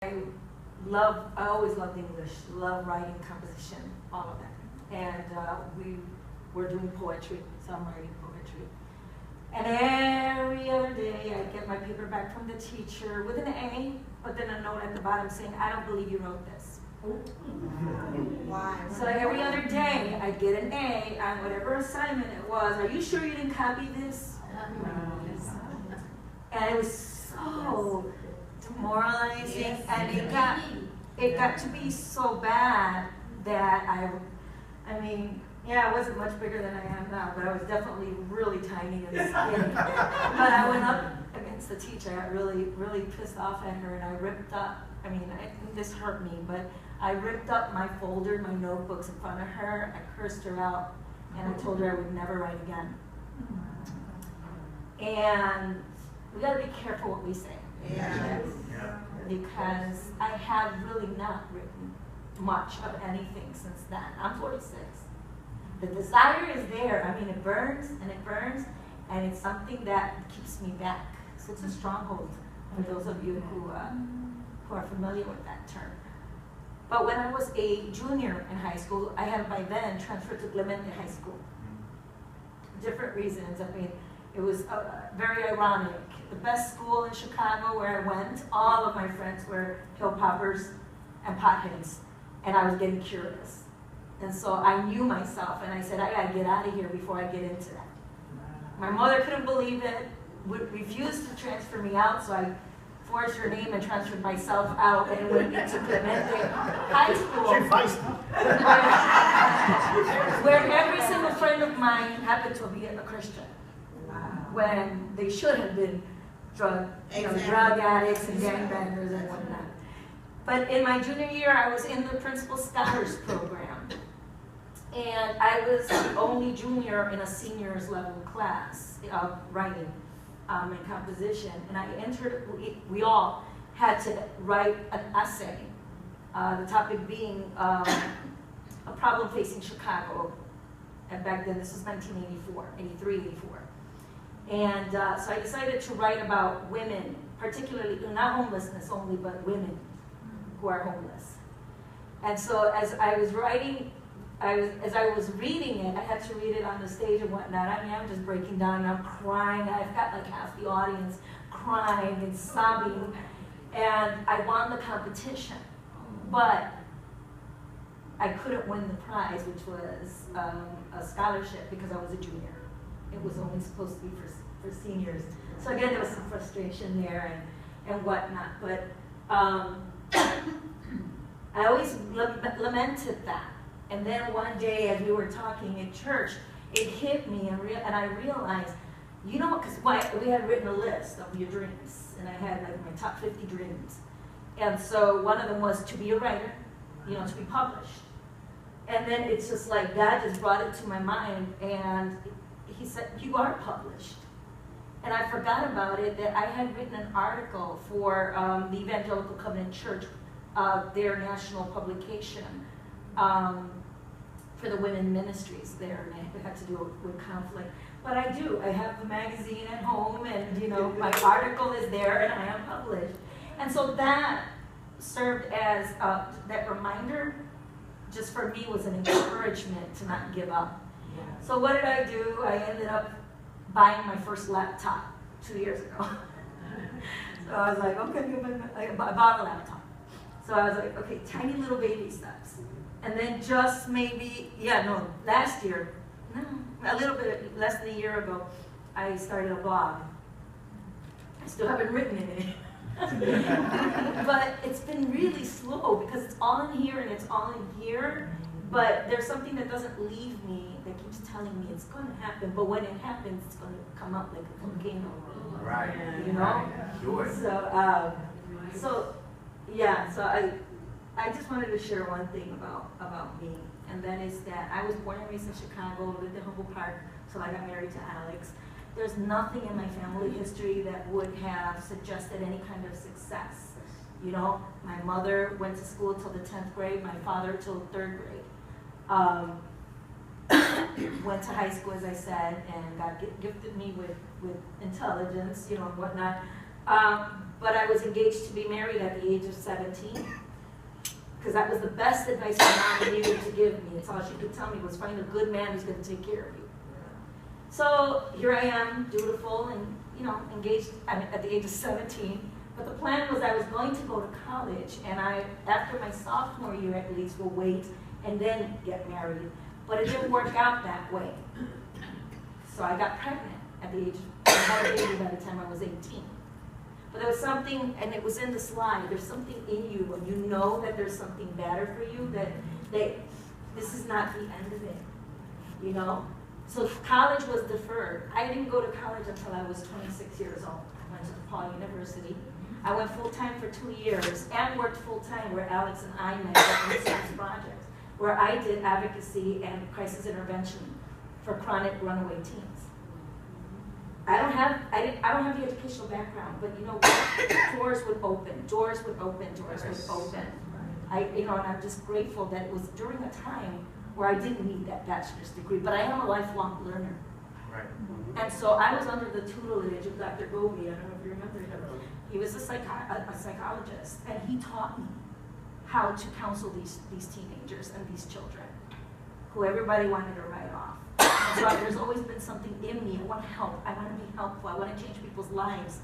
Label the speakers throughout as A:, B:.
A: I always loved English, love writing, composition, all of that. And we were doing poetry, so I'm writing poetry. And every other day I get my paper back from the teacher with an A, but then a note at the bottom saying, I don't believe you wrote this.
B: Why?
A: So every other day I'd get an A on whatever assignment it was. Are you sure you didn't copy this? And it was so demoralizing, and it got to be so bad that I mean, yeah, I wasn't much bigger than I am now, but I was definitely really tiny and skinny. But I went up against the teacher. I got really, really pissed off at her, and I ripped up, this hurt me, but I ripped up my folder, my notebooks in front of her. I cursed her out, and I told her I would never write again. And we got to be careful what we say.
B: Yes.
A: Because I have really not written much of anything since then. I'm 46. The desire is there. It burns, and it's something that keeps me back. So it's a stronghold for those of you who are familiar with that term. But when I was a junior in high school, I had by then transferred to Clemente High School. Different reasons. It was very ironic. The best school in Chicago where I went, all of my friends were hill poppers and potheads, and I was getting curious. And so I knew myself, and I said, I gotta get out of here before I get into that. My mother couldn't believe it, refused to transfer me out, so I forged her name and transferred myself out and went into Clemente High School. Where every single friend of mine happened to be a Christian. When they should have been drug addicts and gangbangers and whatnot. But in my junior year, I was in the Principal Scholars Program. And I was the only junior in a seniors level class of writing and composition. And I entered, we all had to write an essay. The topic being a problem facing Chicago. And back then, this was 1984, 83, 84. And so I decided to write about women, particularly, not homelessness only, but women who are homeless. And so as I was writing, as I was reading it, I had to read it on the stage and whatnot. I'm just breaking down and I'm crying. I've got like half the audience crying and sobbing. And I won the competition, but I couldn't win the prize, which was a scholarship because I was a junior. It was only supposed to be for seniors. So again, there was some frustration there and whatnot. But I always lamented that. And then one day, as we were talking in church, it hit me, and I realized, you know what, because we had written a list of your dreams, and I had like my top 50 dreams. And so one of them was to be a writer, to be published. And then it's just like God just brought it to my mind, and he said, you are published. And I forgot about it, that I had written an article for the Evangelical Covenant Church, their national publication, for the women ministries there, and it had to do with conflict. But I have the magazine at home, and my article is there, and I am published. And so that served as, that reminder, just for me, was an encouragement to not give up. So what did I do? I ended up buying my first laptop 2 years ago. So I was like, okay, I bought a laptop. So I was like, okay, tiny little baby steps. And then just maybe, last year, a little bit less than a year ago, I started a blog. I still haven't written anything. But it's been really slow because it's all in here and it's all in here. But there's something that doesn't leave me that keeps telling me it's going to happen. But when it happens, it's going to come up like a volcano.
C: Right.
A: Do it. So I just wanted to share one thing about me. And that is that I was born and raised in Chicago, lived in Humboldt Park, so I got married to Alex. There's nothing in my family history that would have suggested any kind of success. My mother went to school till the 10th grade, my father till 3rd grade. Went to high school, as I said, and God gifted me with intelligence, and whatnot. But I was engaged to be married at the age of 17. Because that was the best advice my mom needed to give me. It's all she could tell me was find a good man who's going to take care of you. So here I am, dutiful and engaged at the age of 17. But the plan was I was going to go to college, and after my sophomore year at least, will wait and then get married. But it didn't work out that way. So I got pregnant at the age I had a baby by the time I was 18. But there was something, and it was in the slide, there's something in you when you know that there's something better for you, that this is not the end of it, So college was deferred. I didn't go to college until I was 26 years old. I went to DePaul University. I went full-time for 2 years and worked full-time where Alex and I met at research projects, where I did advocacy and crisis intervention for chronic runaway teens. I don't have the educational background, but you know what? Doors would open. And I'm just grateful that it was during a time where I didn't need that bachelor's degree, but I am a lifelong learner.
C: Right.
A: And so I was under the tutelage of Dr. Gobi. I don't know if you remember him. He was a psychologist, and he taught me how to counsel these teenagers and these children who everybody wanted to write off. And so there's always been something in me. I want to help. I want to be helpful. I want to change people's lives.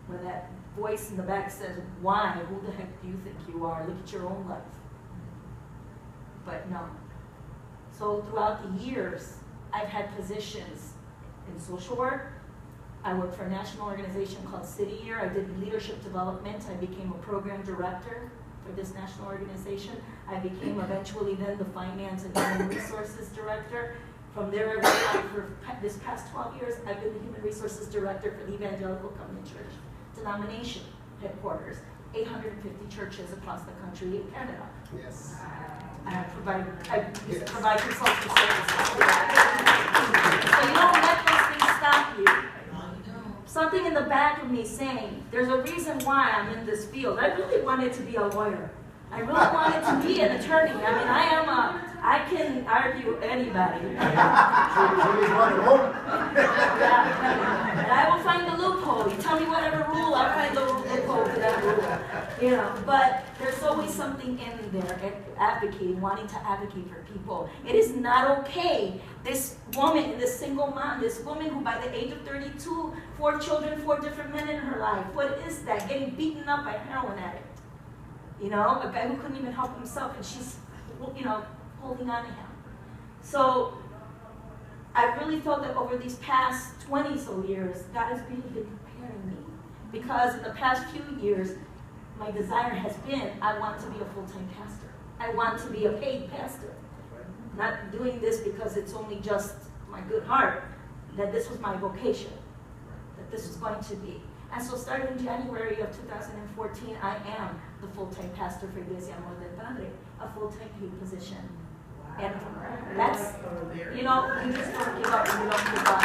A: When that voice in the back says, why? Who the heck do you think you are? Look at your own life. But no. So throughout the years, I've had positions in social work. I worked for a national organization called City Year. I did leadership development. I became a program director for this national organization. I became eventually then the finance and human resources director. From there, for this past 12 years, I've been the human resources director for the Evangelical Covenant Church denomination headquarters, 850 churches across the country in Canada.
C: Yes.
A: I provide consulting services. So you don't let those things stop you. Something in the back of me saying, there's a reason why I'm in this field. I really wanted to be a lawyer. I really wanted to be an attorney. I mean, I can argue anybody. And I will find the loophole. You tell me whatever rule, I'll find the loophole for that rule. But there's always something in there, advocating, wanting to advocate for people. It is not okay. This woman, this single mom, this woman who by the age of 32, 4 children, 4 different men in her life, what is that? Getting beaten up by a heroin addict. A guy who couldn't even help himself, and she's, holding on to him. So I really felt that over these past 20 so years, God has really been preparing me. Because in the past few years, my desire has been, I want to be a full-time pastor. I want to be a paid pastor. Not doing this because it's only just my good heart, that this was my vocation, that this was going to be. And so starting in January of 2014, I am the full-time pastor for Iglesia Amor del Padre, a full-time paid position. Wow. And that's, you just don't give up and you don't give up.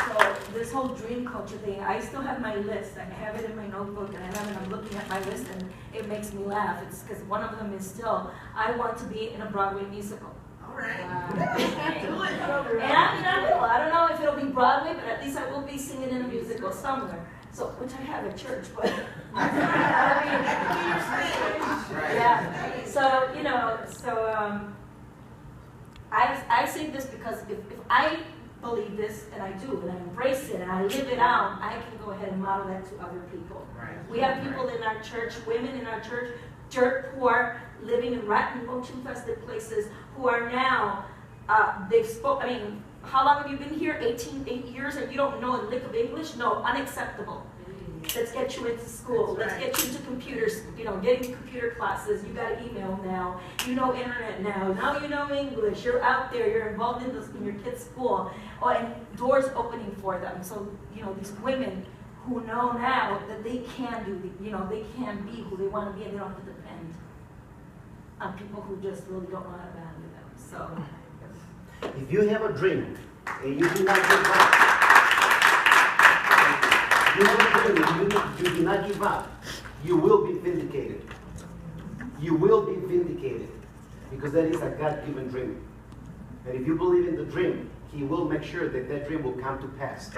A: So this whole dream culture thing, I still have my list. I have it in my notebook, and I'm looking at my list, and it makes me laugh. It's because one of them is still, I want to be in a Broadway musical.
B: All right.
A: And I don't know if it'll be Broadway, but at least I will be singing in a musical somewhere. So, which I have at church, but yeah. So I say this because if I believe this, and I do, and I embrace it, and I live it out, I can go ahead and model that to other people.
C: Right.
A: We have people in our church, women in our church, dirt poor, living in rotten, roach-infested places, who are now, how long have you been here? 8 years, and you don't know a lick of English? No, unacceptable. Let's get you into school. Let's get you into computers, getting computer classes. You got email now. You know internet now. Now you know English. You're out there. You're involved in your kids' school. Oh, and doors opening for them. So, these women who know now that they can they can be who they want to be, and they don't have to depend on people who just really don't want to value them. So,
D: if you have a dream and you do not give up, you do not give up, you will be vindicated. You will be vindicated because that is a God-given dream. And if you believe in the dream, He will make sure that that dream will come to pass.